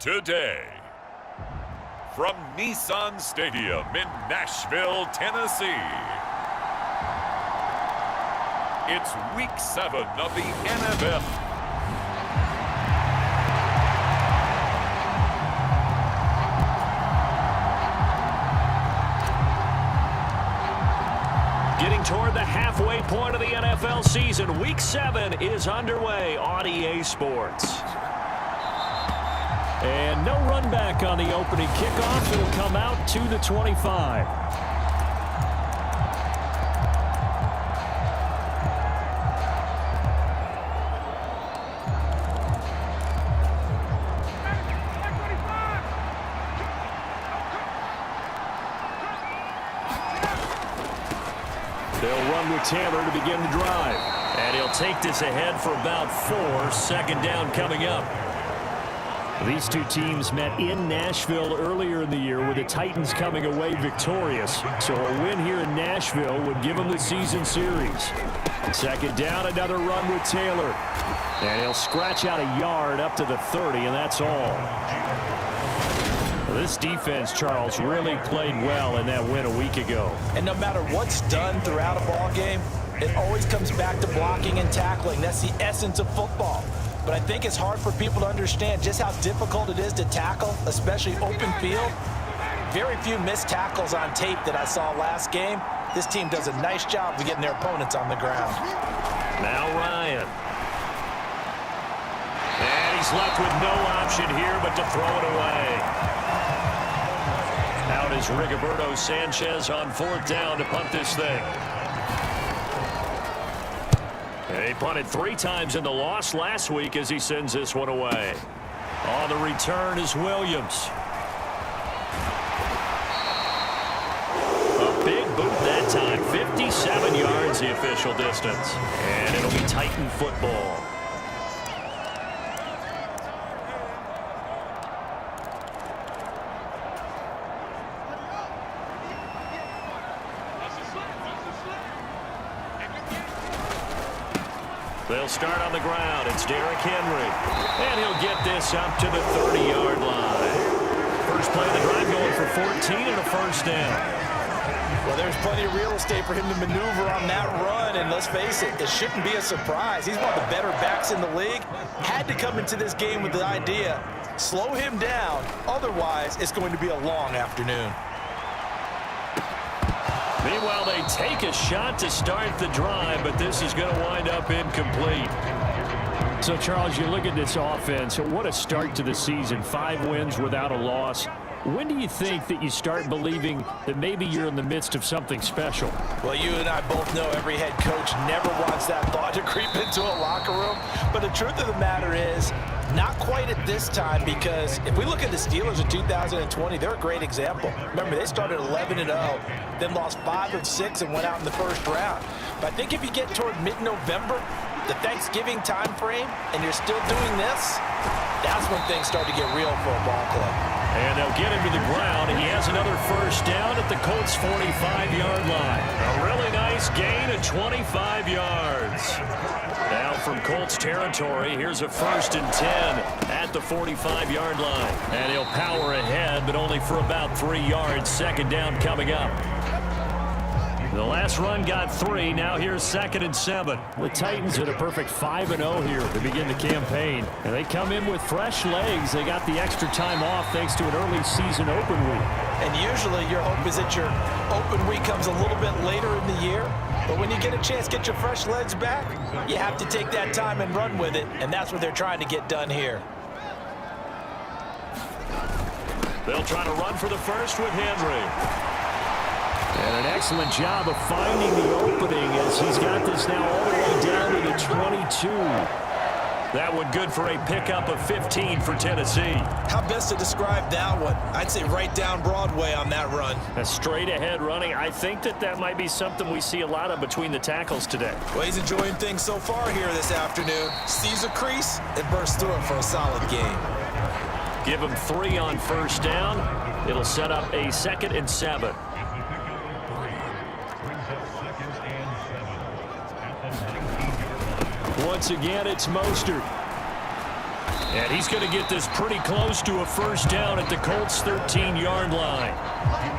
today. From Nissan Stadium in Nashville, Tennessee, it's Week 7 of the NFL. Getting toward the halfway point of the NFL season, Week 7 is underway on EA Sports. And no run back on the opening kickoff. It'll come out to the 25. They'll run with Taylor to begin the drive. And he'll take this ahead for about 4. Second down coming up. These two teams met in Nashville earlier in the year with the Titans coming away victorious. So a win here in Nashville would give them the season series. Second down, another run with Taylor. And he'll scratch out a yard up to the 30, and that's all. This defense, Charles, really played well in that win a week ago. And no matter what's done throughout a ball game, it always comes back to blocking and tackling. That's the essence of football. But I think it's hard for people to understand just how difficult it is to tackle, especially open field. Very few missed tackles on tape that I saw last game. This team does a nice job of getting their opponents on the ground. Now Ryan. And he's left with no option here but to throw it away. Out is Rigoberto Sanchez on 4th down to punt this thing. He punted 3 times in the loss last week as he sends this one away. On the return is Williams. A big boot that time. 57 yards the official distance. And it'll be Titan football. They'll start on the ground. It's Derrick Henry. And he'll get this up to the 30-yard line. First play of the drive going for 14 and a first down. Well, there's plenty of real estate for him to maneuver on that run. And let's face it, it shouldn't be a surprise. He's one of the better backs in the league. Had to come into this game with the idea, slow him down. Otherwise, it's going to be a long afternoon. Meanwhile, they take a shot to start the drive, but this is going to wind up incomplete. So, Charles, you look at this offense, what a start to the season. 5 wins without a loss. When do you think that you start believing that maybe you're in the midst of something special? Well, you and I both know every head coach never wants that thought to creep into a locker room. But the truth of the matter is, not quite at this time, because if we look at the Steelers in 2020, they're a great example. Remember, they started 11-0, then lost 5 of 6 and went out in the first round. But I think if you get toward mid-November, the Thanksgiving time frame, and you're still doing this, that's when things start to get real for a ball club. And they'll get him to the ground. He has another first down at the Colts' 45-yard line. A really nice gain of 25 yards. Now from Colts territory, here's a 1st and 10 at the 45-yard line. And he'll power ahead, but only for about 3 yards. Second down coming up. The last run got 3. Now here's 2nd and 7. The Titans had a perfect 5-0 here to begin the campaign. And they come in with fresh legs. They got the extra time off thanks to an early season open week. And usually your hope is that your open week comes a little bit later in the year. But when you get a chance to get your fresh legs back, you have to take that time and run with it. And that's what they're trying to get done here. They'll try to run for the first with Henry. And an excellent job of finding the opening as he's got this now all the way down to the 22. That one good for a pickup of 15 for Tennessee. How best to describe that one? I'd say right down Broadway on that run. A straight ahead running. I think that might be something we see a lot of between the tackles today. Well, he's enjoying things so far here this afternoon. Sees a crease and bursts through it for a solid game. Give him 3 on first down. It'll set up a 2nd and 7. Once again, it's Mostert. And he's going to get this pretty close to a first down at the Colts' 13-yard line.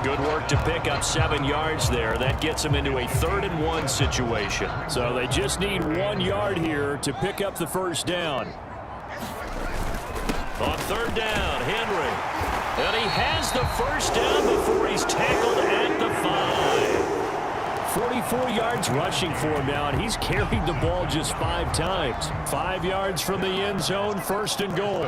Good work to pick up 7 yards there. That gets them into a 3rd-and-1 situation. So they just need 1 yard here to pick up the first down. On 3rd down, Henry. And he has the first down before he's tackled at the 5. 44 yards rushing for him now, and he's carried the ball just 5 times. 5 yards from the end zone, 1st and goal.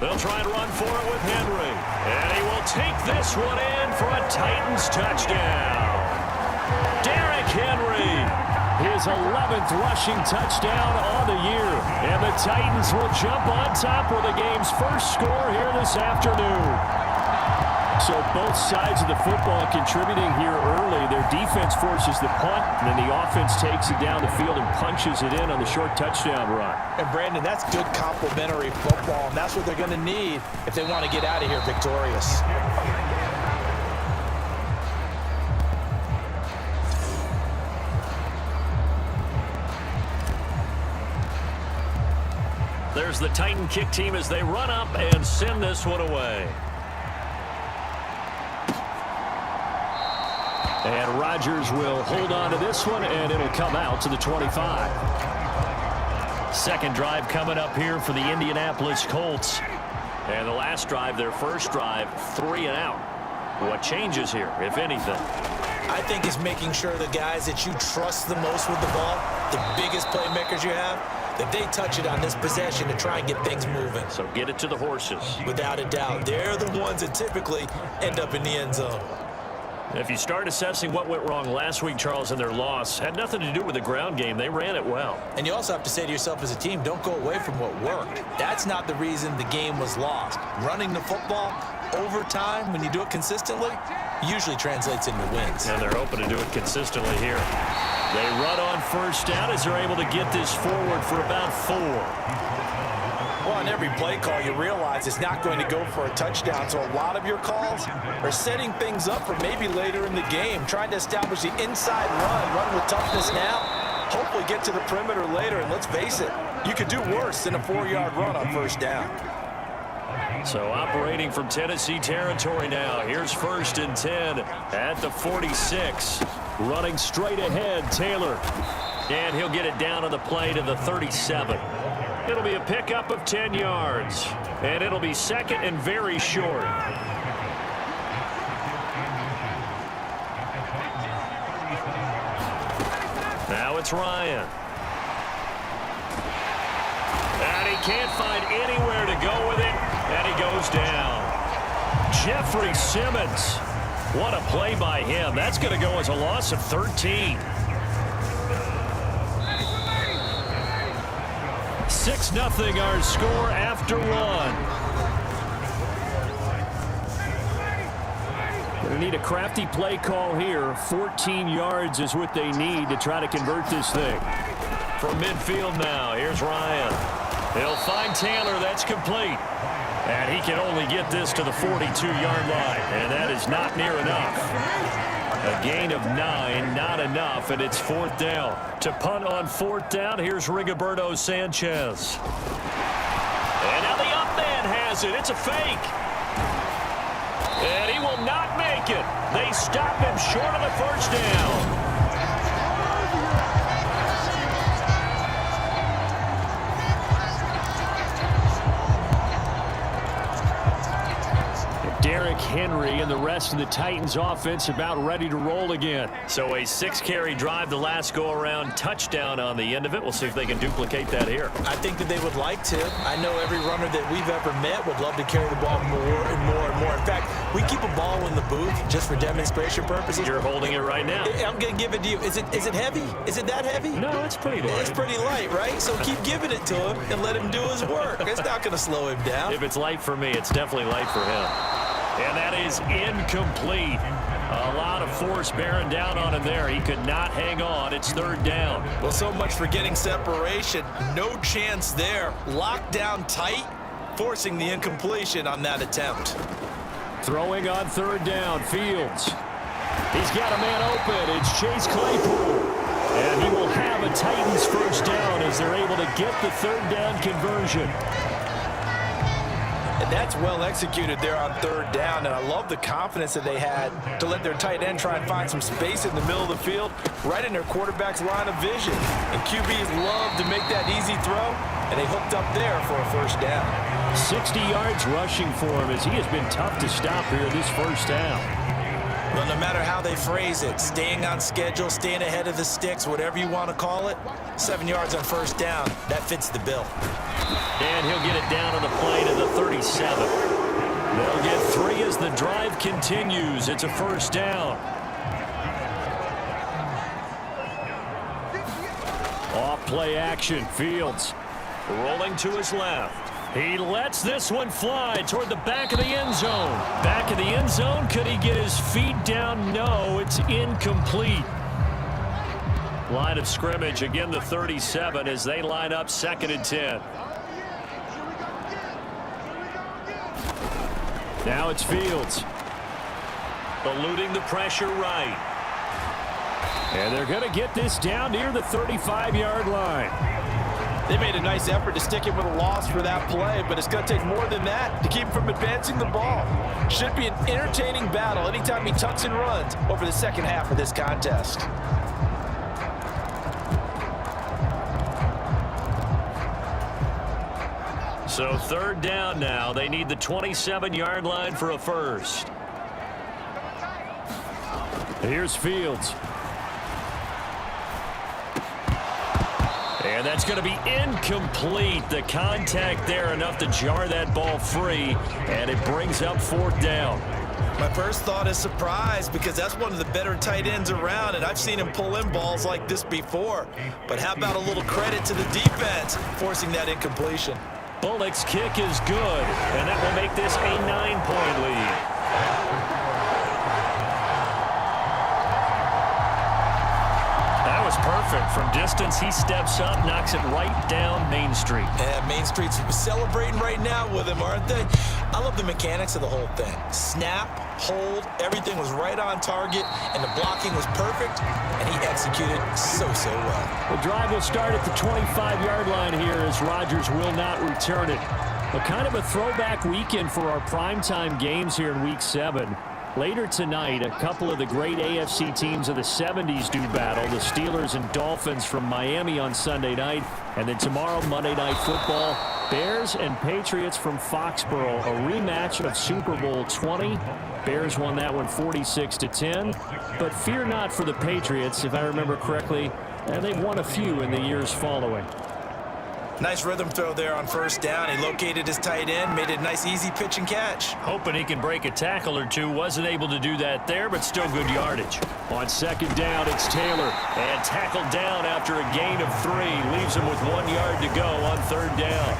They'll try and run for it with Henry. And he will take this one in for a Titans touchdown. Derrick Henry, his 11th rushing touchdown on the year. And the Titans will jump on top with the game's first score here this afternoon. So both sides of the football contributing here early. Their defense forces the punt, and then the offense takes it down the field and punches it in on the short touchdown run. And, Brandon, that's good complementary football, and that's what they're going to need if they want to get out of here victorious. There's the Titan kick team as they run up and send this one away. And Rodgers will hold on to this one, and it'll come out to the 25. Second drive coming up here for the Indianapolis Colts. And the last drive, their first drive, 3 and out. What changes here, if anything? I think it's making sure the guys that you trust the most with the ball, the biggest playmakers you have, that they touch it on this possession to try and get things moving. So get it to the horses. Without a doubt. They're the ones that typically end up in the end zone. If you start assessing what went wrong last week, Charles, in their loss, had nothing to do with the ground game. They ran it well. And you also have to say to yourself as a team, don't go away from what worked. That's not the reason the game was lost. Running the football over time, when you do it consistently, usually translates into wins. And they're open to do it consistently here. They run on first down as they're able to get this forward for about 4. Well, on every play call, you realize it's not going to go for a touchdown. So a lot of your calls are setting things up for maybe later in the game, trying to establish the inside run with toughness now, hopefully get to the perimeter later. And let's face it, you could do worse than a 4-yard run on first down. So operating from Tennessee territory now. Here's 1st and 10 at the 46. Running straight ahead, Taylor. And he'll get it down on the play to the 37. It'll be a pickup of 10 yards. And it'll be 2nd and very short. Now it's Ryan. And he can't find anywhere to go with it. And he goes down. Jeffrey Simmons. What a play by him. That's going to go as a loss of 13. 6-0 our score after 1. They need a crafty play call here. 14 yards is what they need to try to convert this thing. From midfield now, here's Ryan. He'll find Taylor. That's complete. And he can only get this to the 42-yard line. And that is not near enough. A gain of 9, not enough, and it's 4th down. To punt on 4th down, here's Rigoberto Sanchez. And now the up man has it. It's a fake. And he will not make it. They stop him short of the first down. Derrick Henry and the rest of the Titans offense about ready to roll again. So a 6-carry drive the last go-around, touchdown on the end of it. We'll see if they can duplicate that here. I think that they would like to. I know every runner that we've ever met would love to carry the ball more and more and more. In fact, we keep a ball in the booth just for demonstration purposes. You're holding it right now. I'm going to give it to you. Is it heavy? Is it that heavy? No, it's pretty light. It's pretty light, right? So keep giving it to him and let him do his work. It's not going to slow him down. If it's light for me, it's definitely light for him. And that is incomplete. A lot of force bearing down on him there. He could not hang on. It's 3rd down. Well, so much for getting separation. No chance there. Locked down tight, forcing the incompletion on that attempt. Throwing on 3rd down, Fields. He's got a man open. It's Chase Claypool. And he will have a Titans first down as they're able to get the third down conversion. And that's well executed there on third down, and I love the confidence that they had to let their tight end try and find some space in the middle of the field, right in their quarterback's line of vision. And QBs love to make that easy throw, and they hooked up there for a first down. 60 yards rushing for him as he has been tough to stop here this first down. Well, no matter how they phrase it, staying on schedule, staying ahead of the sticks, whatever you want to call it, 7 yards on first down, that fits the bill. And he'll get it down on the play to the 37. They'll get 3 as the drive continues. It's a first down. Off play action, Fields rolling to his left. He lets this one fly toward the back of the end zone. Back of the end zone, could he get his feet down? No, it's incomplete. Line of scrimmage, again the 37 as they line up 2nd and 10. Now it's Fields. Eluding the pressure right. And they're going to get this down near the 35-yard line. They made a nice effort to stick him with a loss for that play, but it's going to take more than that to keep him from advancing the ball. Should be an entertaining battle anytime he tucks and runs over the second half of this contest. So third down now. They need the 27-yard line for a first. Here's Fields. And that's going to be incomplete. The contact there enough to jar that ball free, and it brings up 4th down. My first thought is surprise, because that's one of the better tight ends around, and I've seen him pull in balls like this before. But how about a little credit to the defense forcing that incompletion? Bullock's kick is good, and that will make this a 9-point lead. Perfect. From distance, he steps up, knocks it right down Main Street. And Main Street's celebrating right now with him, aren't they? I love the mechanics of the whole thing. Snap, hold, everything was right on target, and the blocking was perfect, and he executed so well. The drive will start at the 25-yard line here as Rodgers will not return it. But kind of a throwback weekend for our primetime games here in Week 7. Later tonight, a couple of the great AFC teams of the 70s do battle. The Steelers and Dolphins from Miami on Sunday night. And then tomorrow, Monday Night Football, Bears and Patriots from Foxborough. A rematch of Super Bowl 20. Bears won that one 46-10. But fear not for the Patriots, if I remember correctly. They've won a few in the years following. Nice rhythm throw there on first down. He located his tight end, made it a nice easy pitch and catch. Hoping he can break a tackle or two. Wasn't able to do that there, but still good yardage. On 2nd down, it's Taylor. And tackled down after a gain of 3. Leaves him with 1 yard to go on 3rd down.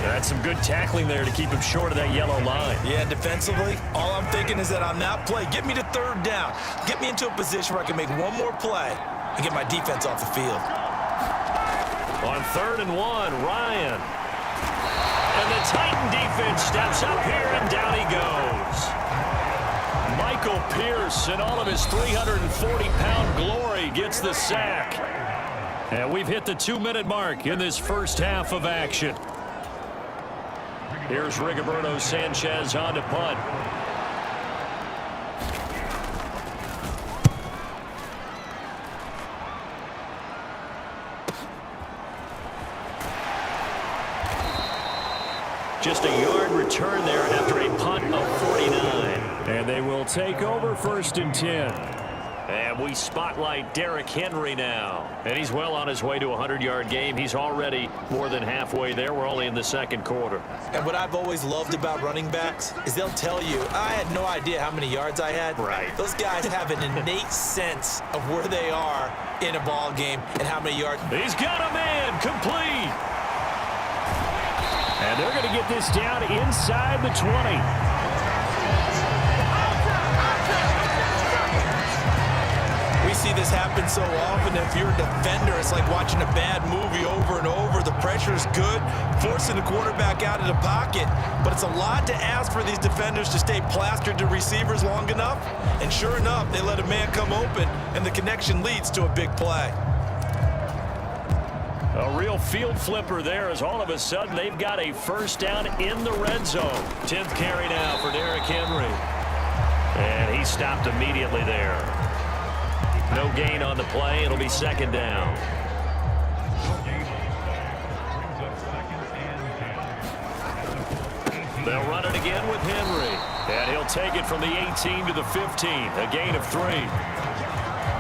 That's some good tackling there to keep him short of that yellow line. Yeah, defensively, all I'm thinking is that on that play, get me to 3rd down. Get me into a position where I can make one more play and get my defense off the field. On 3rd and 1, Ryan. And the Titan defense steps up here, and down he goes. Michael Pierce, in all of his 340-pound glory, gets the sack. And we've hit the 2-minute mark in this first half of action. Here's Rigoberto Sanchez on to punt. Just a yard return there after a punt of 49. And they will take over 1st and 10. And we spotlight Derrick Henry now. And he's well on his way to a 100-yard game. He's already more than halfway there. We're only in the 2nd quarter. And what I've always loved about running backs is they'll tell you, I had no idea how many yards I had. Right. Those guys have an innate sense of where they are in a ball game and how many yards. He's got a man, complete. And they're going to get this down inside the 20. We see this happen so often. If you're a defender, it's like watching a bad movie over and over. The pressure is good, forcing the quarterback out of the pocket. But it's a lot to ask for these defenders to stay plastered to receivers long enough. And sure enough, they let a man come open, and the connection leads to a big play. A real field flipper there as all of a sudden they've got a first down in the red zone. 10th carry now for Derrick Henry. And he stopped immediately there. No gain on the play. It'll be second down. They'll run it again with Henry. And he'll take it from the 18 to the 15. A gain of 3.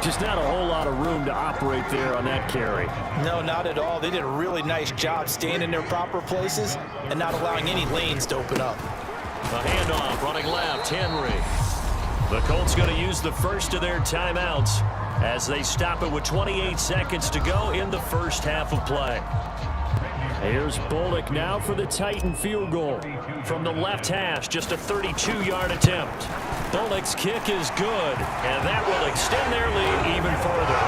Just not a whole lot of room to operate there on that carry. No, not at all. They did a really nice job staying in their proper places and not allowing any lanes to open up. A handoff running left, Henry. The Colts going to use the first of their timeouts as they stop it with 28 seconds to go in the first half of play. Here's Bullock now for the Titan field goal. From the left hash, just a 32-yard attempt. Bullock's kick is good, and that will extend their lead even further.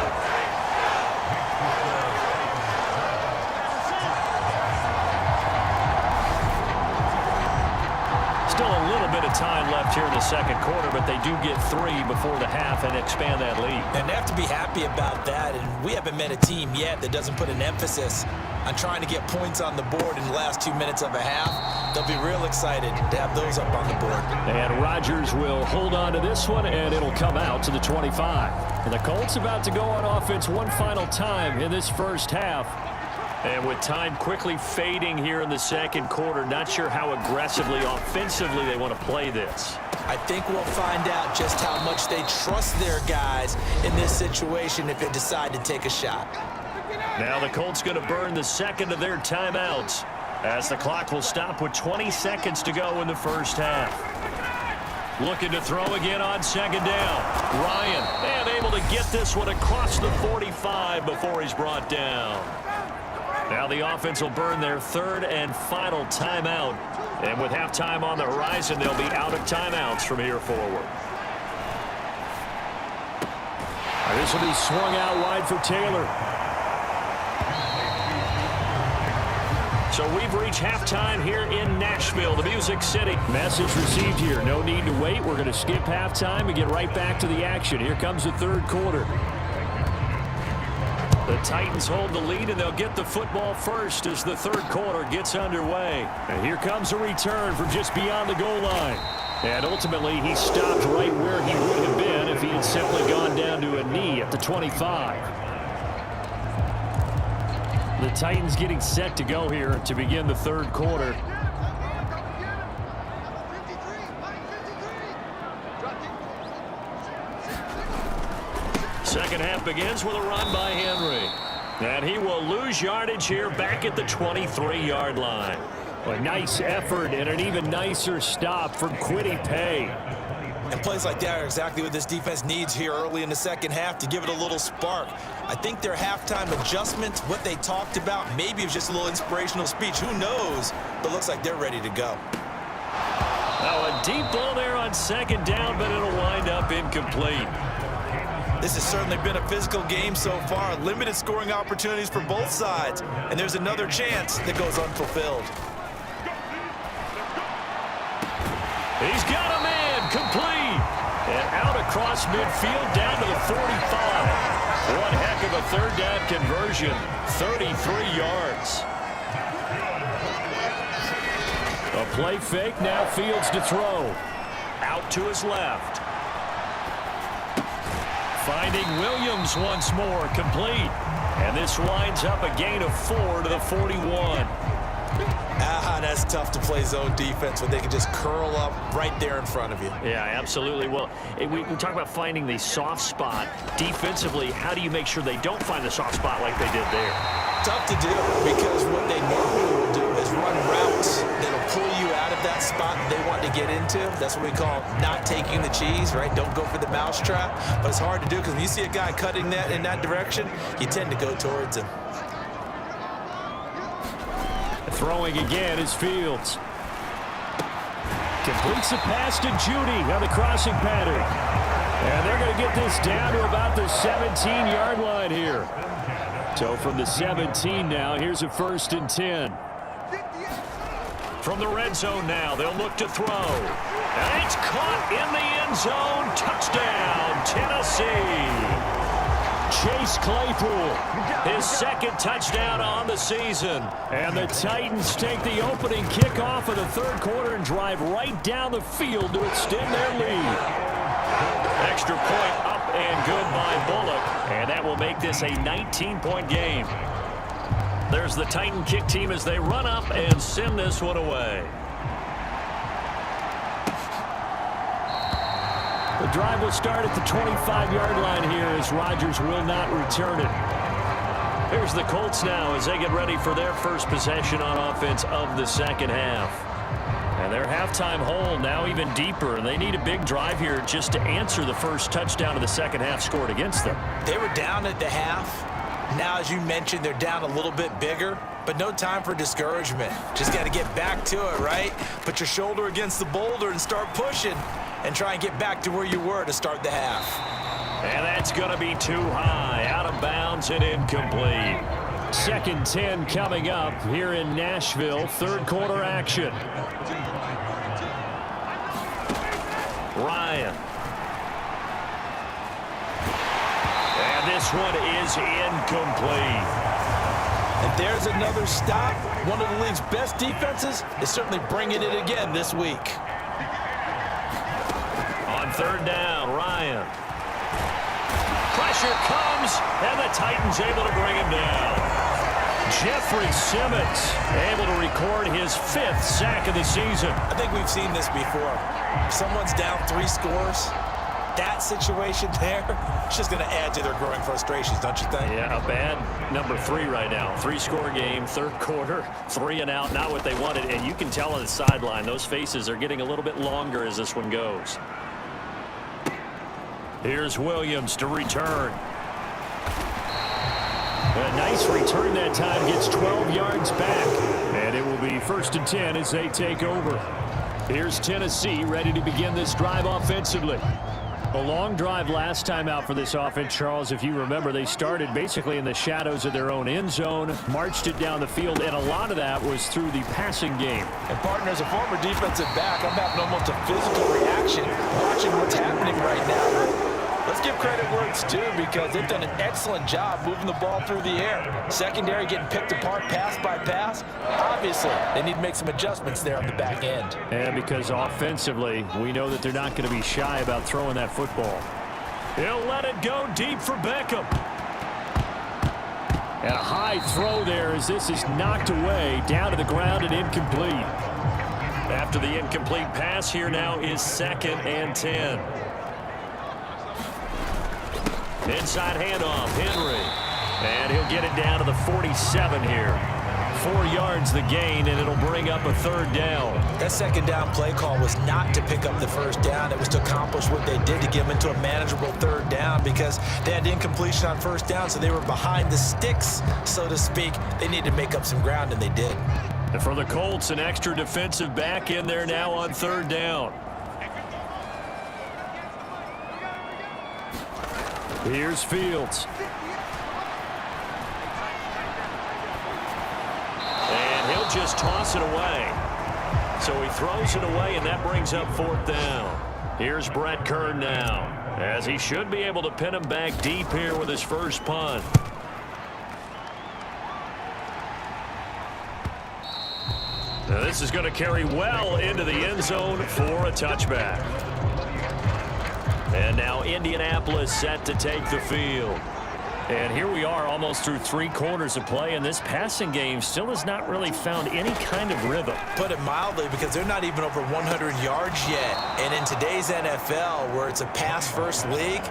Still a little bit of time left here in the second quarter, but they do get 3 before the half and expand that lead. And they have to be happy about that, and we haven't met a team yet that doesn't put an emphasis on trying to get points on the board in the last 2 minutes of a half. They'll be real excited to have those up on the board. And Rodgers will hold on to this one, and it'll come out to the 25. And the Colts about to go on offense one final time in this first half. And with time quickly fading here in the second quarter, not sure how aggressively, offensively they want to play this. I think we'll find out just how much they trust their guys in this situation if they decide to take a shot. Now the Colts going to burn the second of their timeouts as the clock will stop with 20 seconds to go in the first half. Looking to throw again on second down. Ryan, and able to get this one across the 45 before he's brought down. Now the offense will burn their third and final timeout. And with halftime on the horizon, they'll be out of timeouts from here forward. This will be swung out wide for Taylor. So we've reached halftime here in Nashville, the Music City. Message received here. No need to wait. We're going to skip halftime and get right back to the action. Here comes the third quarter. The Titans hold the lead, and they'll get the football first as the third quarter gets underway. And here comes a return from just beyond the goal line. And ultimately, he stopped right where he would have been if he had simply gone down to a knee at the 25. The Titans getting set to go here to begin the third quarter. Second half begins with a run by Henry. And he will lose yardage here back at the 23-yard line. A nice effort and an even nicer stop from Kwity Paye. And plays like that are exactly what this defense needs here early in the second half to give it a little spark. I think their halftime adjustments, what they talked about, maybe it was just a little inspirational speech. Who knows? But looks like they're ready to go. Now a deep ball there on second down, but it'll wind up incomplete. This has certainly been a physical game so far. Limited scoring opportunities for both sides. And there's another chance that goes unfulfilled. He's got a man, complete. And out across midfield down to the 45. One heck of a third down conversion. 33 yards. A play fake, now Fields to throw. Out to his left. Finding Williams once more, complete. And this winds up a gain of 4 to the 41. That's tough to play zone defense when they can just curl up right there in front of you. Yeah, absolutely. Well, we talk about finding the soft spot. Defensively, how do you make sure they don't find the soft spot like they did there? Tough to do because what they normally will do is run routes that'll pull you out of that spot they want to get into. That's what we call not taking the cheese, right? Don't go for the mousetrap. But it's hard to do because when you see a guy cutting that in that direction, you tend to go towards him. Throwing again is Fields. Completes the pass to Judy on the crossing pattern. And they're going to get this down to about the 17-yard line here. So from the 17 now, here's a 1st and 10. From the red zone now, they'll look to throw. And it's caught in the end zone. Touchdown, Tennessee. Chase Claypool, his second touchdown on the season. And the Titans take the opening kickoff of the third quarter and drive right down the field to extend their lead. Extra point up and good by Bullock, and that will make this a 19-point game. There's the Titan kick team as they run up and send this one away. The drive will start at the 25-yard line here as Rodgers will not return it. Here's the Colts now as they get ready for their first possession on offense of the second half. And their halftime hole now even deeper, and they need a big drive here just to answer the first touchdown of the second half scored against them. They were down at the half. Now, as you mentioned, they're down a little bit bigger, but no time for discouragement. Just got to get back to it, right? Put your shoulder against the boulder and start pushing and try and get back to where you were to start the half. And that's going to be too high, out of bounds and incomplete. 2nd 10 coming up here in Nashville, third quarter action. Ryan. And this one is incomplete. And there's another stop. One of the league's best defenses is certainly bringing it again this week. On third down, Ryan. Pressure comes, and the Titans able to bring him down. Jeffrey Simmons able to record his 5th sack of the season. I think we've seen this before. If someone's down 3 scores, that situation there, it's just going to add to their growing frustrations, don't you think? Yeah, a bad number 3 right now. 3-score game, third quarter, 3 and out, not what they wanted. And you can tell on the sideline, those faces are getting a little bit longer as this one goes. Here's Williams to return. A nice return that time, gets 12 yards back. And it will be 1st and 10 as they take over. Here's Tennessee ready to begin this drive offensively. A long drive last time out for this offense, Charles. If you remember, they started basically in the shadows of their own end zone, marched it down the field, and a lot of that was through the passing game. And, partner, as a former defensive back, I'm having almost a physical reaction watching what's happening right now. Let's give credit where it's due because they've done an excellent job moving the ball through the air. Secondary getting picked apart pass by pass. Obviously, they need to make some adjustments there on the back end. And because offensively, we know that they're not going to be shy about throwing that football. He'll let it go deep for Beckham. And a high throw there as this is knocked away, down to the ground and incomplete. After the incomplete pass, here now is 2nd and 10. Inside handoff, Henry. And he'll get it down to the 47 here. 4 yards the gain, and it'll bring up a third down. That second down play call was not to pick up the first down. It was to accomplish what they did to get them into a manageable third down because they had incompletion on first down, so they were behind the sticks, so to speak. They needed to make up some ground, and they did. And for the Colts, an extra defensive back in there now on third down. Here's Fields. And he'll just toss it away. So he throws it away, and that brings up 4th down. Here's Brett Kern now, as he should be able to pin him back deep here with his first punt. Now this is going to carry well into the end zone for a touchback. And now Indianapolis set to take the field. And here we are almost through 3 quarters of play, and this passing game still has not really found any kind of rhythm. Put it mildly, because they're not even over 100 yards yet. And in today's NFL, where it's a pass-first league,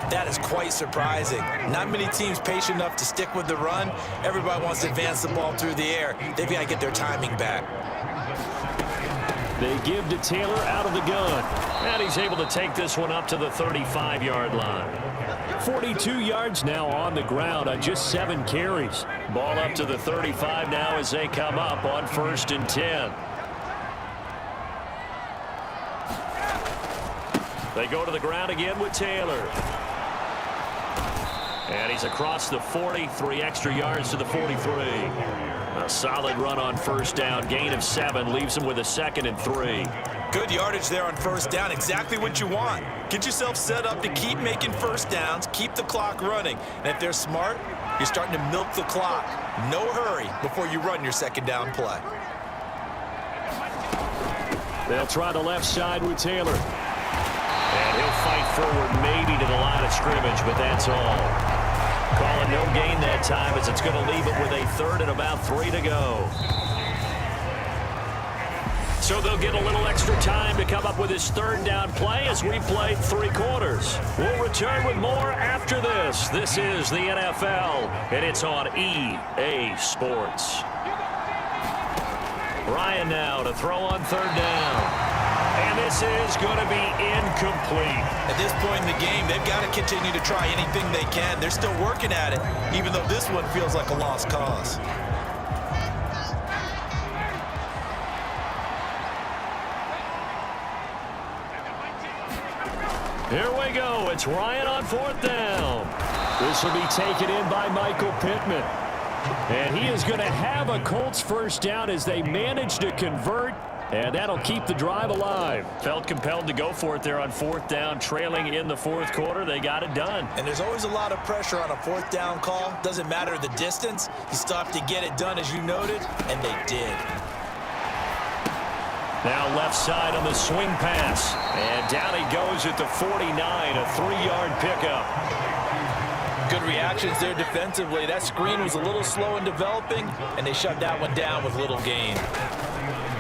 that is quite surprising. Not many teams patient enough to stick with the run. Everybody wants to advance the ball through the air. They've got to get their timing back. They give to Taylor out of the gun. And he's able to take this one up to the 35-yard line. 42 yards now on the ground on just 7 carries. Ball up to the 35 now as they come up on 1st and 10. They go to the ground again with Taylor. And he's across the 40, 3 extra yards to the 43. A solid run on first down. Gain of 7 leaves him with a 2nd and 3. Good yardage there on first down. Exactly what you want. Get yourself set up to keep making first downs, keep the clock running. And if they're smart, you're starting to milk the clock. No hurry before you run your second down play. They'll try the left side with Taylor. And he'll fight forward maybe to the line of scrimmage, but that's all. Calling no gain that time as it's going to leave it with a third and about 3 to go. So they'll get a little extra time to come up with his third down play as we play 3 quarters. We'll return with more after this. This is the NFL, and it's on EA Sports. Ryan now to throw on third down. And this is going to be incomplete. At this point in the game, they've got to continue to try anything they can. They're still working at it, even though this one feels like a lost cause. Here we go. It's Ryan on fourth down. This will be taken in by Michael Pittman. And he is going to have a Colts first down as they manage to convert. And that'll keep the drive alive. Felt compelled to go for it there on fourth down, trailing in the fourth quarter. They got it done. And there's always a lot of pressure on a fourth down call. Doesn't matter the distance. You stop to get it done, as you noted, and they did. Now left side on the swing pass. And down he goes at the 49, a 3-yard pickup. Good reactions there defensively. That screen was a little slow in developing, and they shut that one down with little gain.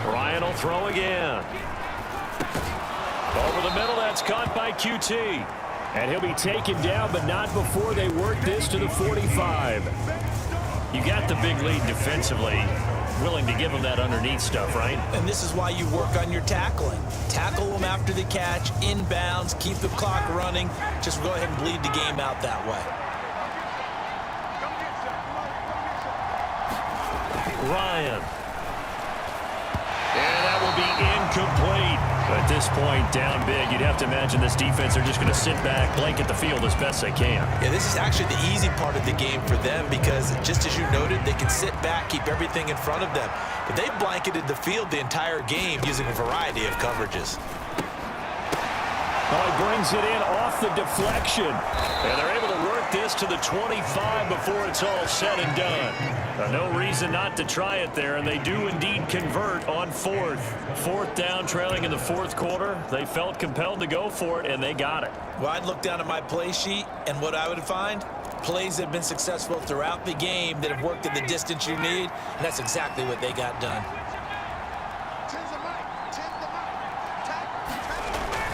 Ryan will throw again. Over the middle, that's caught by QT. And he'll be taken down, but not before they work this to the 45. You got the big lead defensively. Willing to give him that underneath stuff, right? And this is why you work on your tackling. Tackle them after the catch, inbounds, keep the clock running. Just go ahead and bleed the game out that way. Ryan. And that will be incomplete. At this point, down big, you'd have to imagine this defense are just going to sit back, blanket the field as best they can. Yeah, this is actually the easy part of the game for them because, just as you noted, they can sit back, keep everything in front of them. But they've blanketed the field the entire game using a variety of coverages. Oh, he brings it in off the deflection. And they're able to work this to the 25 before it's all said and done. No reason not to try it there, and they do indeed convert on fourth. Fourth down, trailing in the fourth quarter. They felt compelled to go for it, and they got it. Well, I'd look down at my play sheet, and what I would find, plays that have been successful throughout the game that have worked at the distance you need, and that's exactly what they got done.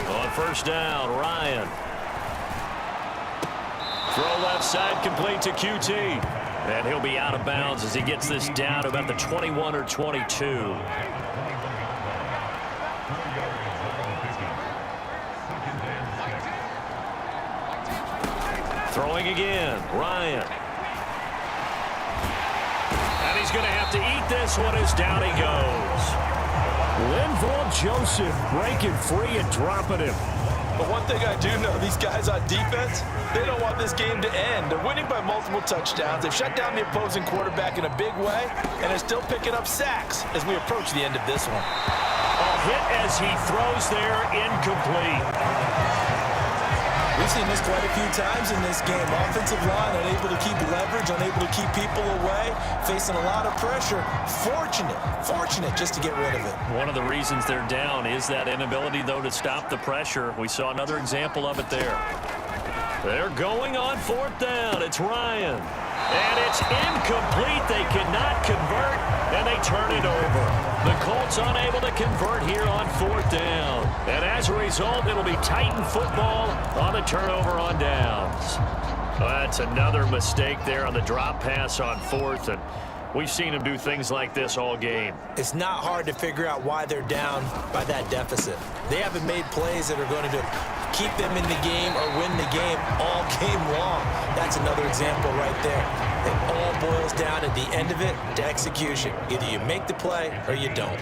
On first down, Ryan. Throw left side complete to QT. And he'll be out of bounds as he gets this down to about the 21 or 22. Throwing again, Ryan. And he's going to have to eat this one as down he goes. Linval Joseph breaking free and dropping him. But one thing I do know, these guys on defense, they don't want this game to end. They're winning by multiple touchdowns. They've shut down the opposing quarterback in a big way, and they're still picking up sacks as we approach the end of this one. A hit as he throws there, incomplete. We've seen this quite a few times in this game. Offensive line unable to keep leverage, unable to keep people away, facing a lot of pressure. Fortunate just to get rid of it. One of the reasons they're down is that inability, though, to stop the pressure. We saw another example of it there. They're going on fourth down. It's Ryan. And it's incomplete. They cannot convert, and they turn it over. The Colts unable to convert here on fourth down. And as a result, it'll be Titan football on the turnover on downs. That's another mistake there on the drop pass on fourth, and we've seen them do things like this all game. It's not hard to figure out why they're down by that deficit. They haven't made plays that are going to keep them in the game or win the game all game long. That's another example right there. It all boils down at the end of it to execution. Either you make the play or you don't.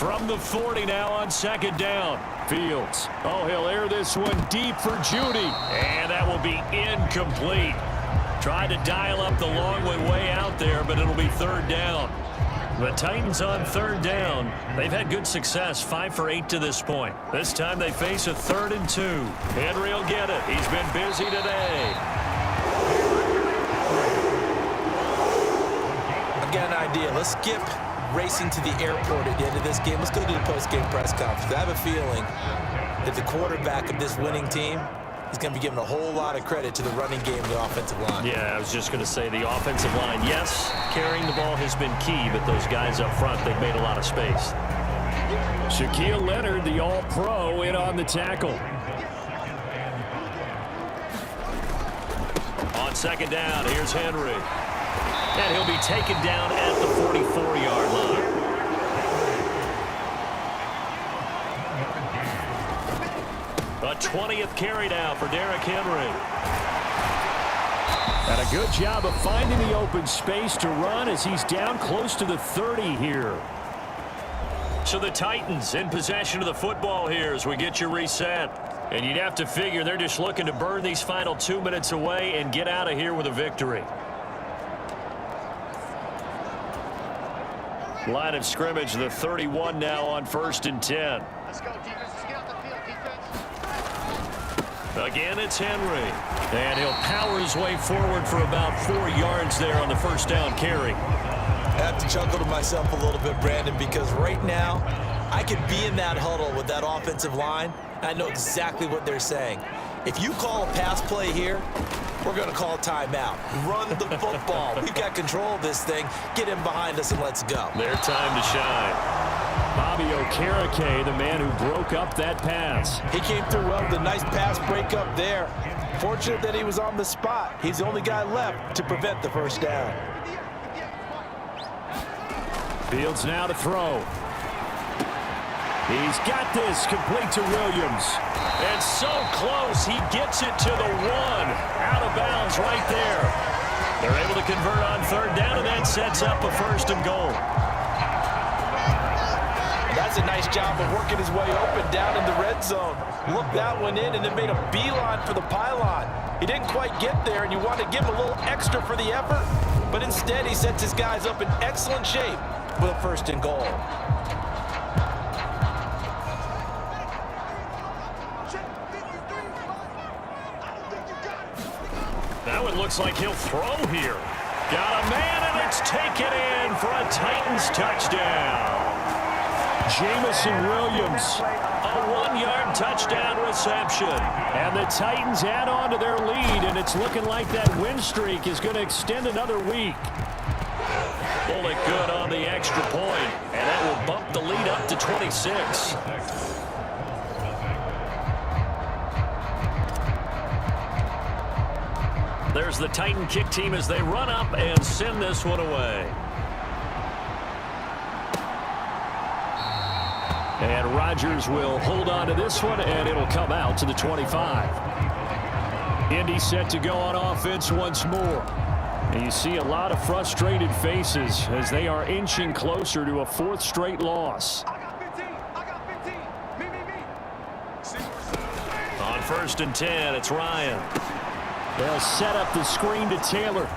From the 40 now on second down. Fields. Oh, he'll air this one deep for Judy. And that will be incomplete. Tried to dial up the long way out there, but it'll be third down. The Titans on third down. They've had good success, 5 for 8 to this point. This time they face a 3rd and 2. Henry will get it. He's been busy today. I've got an idea. Let's skip racing to the airport at the end of this game. Let's go to the post-game press conference. I have a feeling that the quarterback of this winning team is going to be given a whole lot of credit to the running game and the offensive line. Yeah, I was just going to say the offensive line. Yes, carrying the ball has been key, but those guys up front, they've made a lot of space. Shaquille Leonard, the All-Pro, in on the tackle. On second down, here's Henry. And he'll be taken down at the 44-yard line. A 20th carry now for Derrick Henry. And a good job of finding the open space to run as he's down close to the 30 here. So the Titans in possession of the football here as we get you reset. And you'd have to figure they're just looking to burn these final 2 minutes away and get out of here with a victory. Line of scrimmage, the 31 now on 1st and 10. Let's go, defense. Let's get out the field, defense. Again, it's Henry. And he'll power his way forward for about 4 yards there on the first down carry. I have to chuckle to myself a little bit, Brandon, because right now I could be in that huddle with that offensive line, and I know exactly what they're saying. If you call a pass play here, we're going to call a timeout. Run the football. We've got control of this thing. Get him behind us and let's go. Their time to shine. Bobby Okereke, the man who broke up that pass. He came through well with a nice pass breakup there. Fortunate that he was on the spot. He's the only guy left to prevent the first down. Fields now to throw. He's got this complete to Williams. And so close, he gets it to the 1. Out of bounds right there. They're able to convert on third down, and that sets up a 1st and goal. That's a nice job of working his way open down in the red zone. Looked that one in and then made a beeline for the pylon. He didn't quite get there, and you want to give him a little extra for the effort, but instead he sets his guys up in excellent shape with a 1st and goal. Now it looks like he'll throw here. Got a man, and it's taken in for a Titans touchdown. Jamison Williams, a 1-yard touchdown reception. And the Titans add on to their lead, and it's looking like that win streak is going to extend another week. Pull it good on the extra point, and that will bump the lead up to 26. There's the Titan kick team as they run up and send this one away. And Rodgers will hold on to this one, and it'll come out to the 25. Indy set to go on offense once more. And you see a lot of frustrated faces as they are inching closer to a 4th straight loss. I got 15. I got 15. Me. On 1st and 10, it's Ryan. They'll set up the screen to Taylor.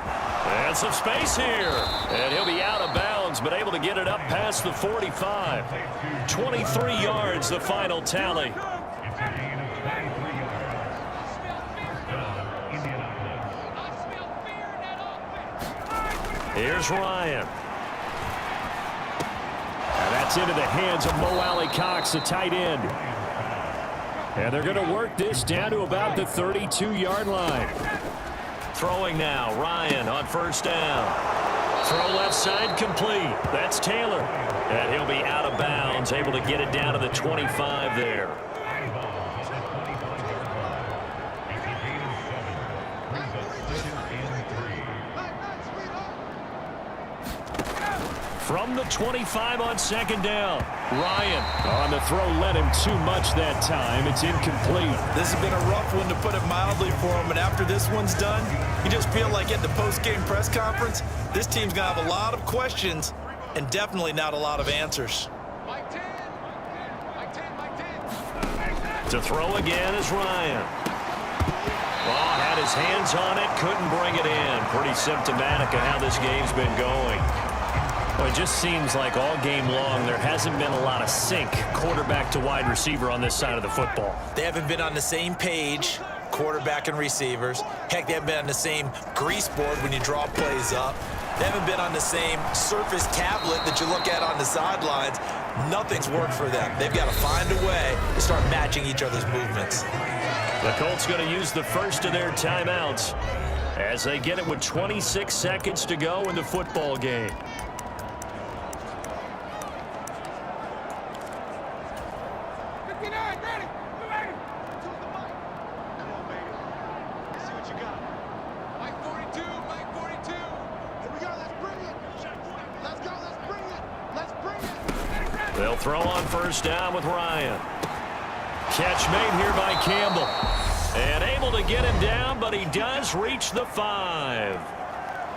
And some space here. And he'll be out of bounds, but able to get it up past the 45. 23 yards, the final tally. Here's Ryan. And that's into the hands of Mo Alley-Cox, the tight end. And they're going to work this down to about the 32-yard line. Throwing now, Ryan on 1st down. Throw left side complete. That's Taylor. And he'll be out of bounds, able to get it down to the 25 there. From the 25 on 2nd down. Ryan on the throw, led him too much that time. It's incomplete. This has been a rough one, to put it mildly, for him. And after this one's done, you just feel like at the post-game press conference, this team's going to have a lot of questions and definitely not a lot of answers. Mike 10. To throw again is Ryan. Oh, had his hands on it, couldn't bring it in. Pretty symptomatic of how this game's been going. Well, it just seems like all game long there hasn't been a lot of sync quarterback to wide receiver on this side of the football. They haven't been on the same page, quarterback and receivers. Heck, they haven't been on the same grease board when you draw plays up. They haven't been on the same surface tablet that you look at on the sidelines. Nothing's worked for them. They've got to find a way to start matching each other's movements. The Colts going to use the first of their timeouts as they get it with 26 seconds to go in the football game. They'll throw on first down with Ryan. Catch made here by Campbell. And able to get him down, but he does reach the 5.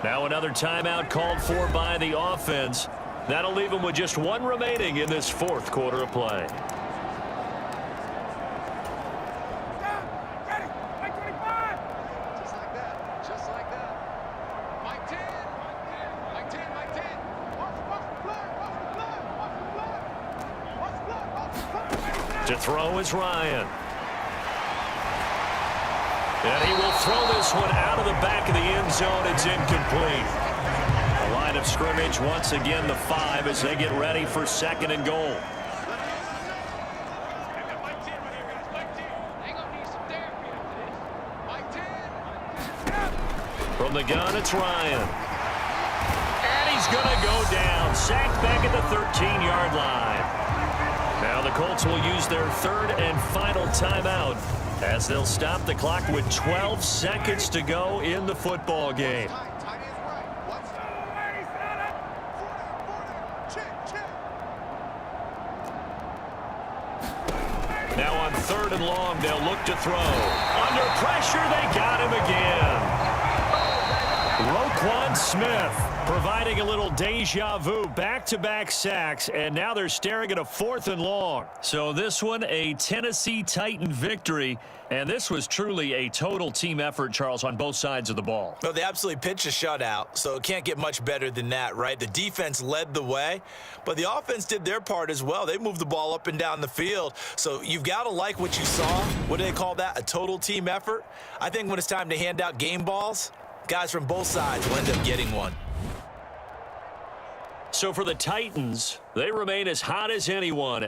Now another timeout called for by the offense. That'll leave him with just one remaining in this fourth quarter of play. To throw is Ryan. And he will throw this one out of the back of the end zone. It's incomplete. The line of scrimmage once again the 5 as they get ready for second and goal. From the gun, it's Ryan. And he's going to go down. Sacked back at the 13-yard line. Now the Colts will use their third and final timeout as they'll stop the clock with 12 seconds to go in the football game. Now on third and long, they'll look to throw. Under pressure, they got him again. Roquan Smith providing a little deja vu, back-to-back sacks, and now they're staring at a 4th and long. So this one, a Tennessee Titan victory, and this was truly a total team effort, Charles, on both sides of the ball. Well, they absolutely pitched a shutout, so it can't get much better than that, right? The defense led the way, but the offense did their part as well. They moved the ball up and down the field, so you've got to like what you saw. What do they call that? A total team effort? I think when it's time to hand out game balls, guys from both sides will end up getting one. So for the Titans, they remain as hot as anyone.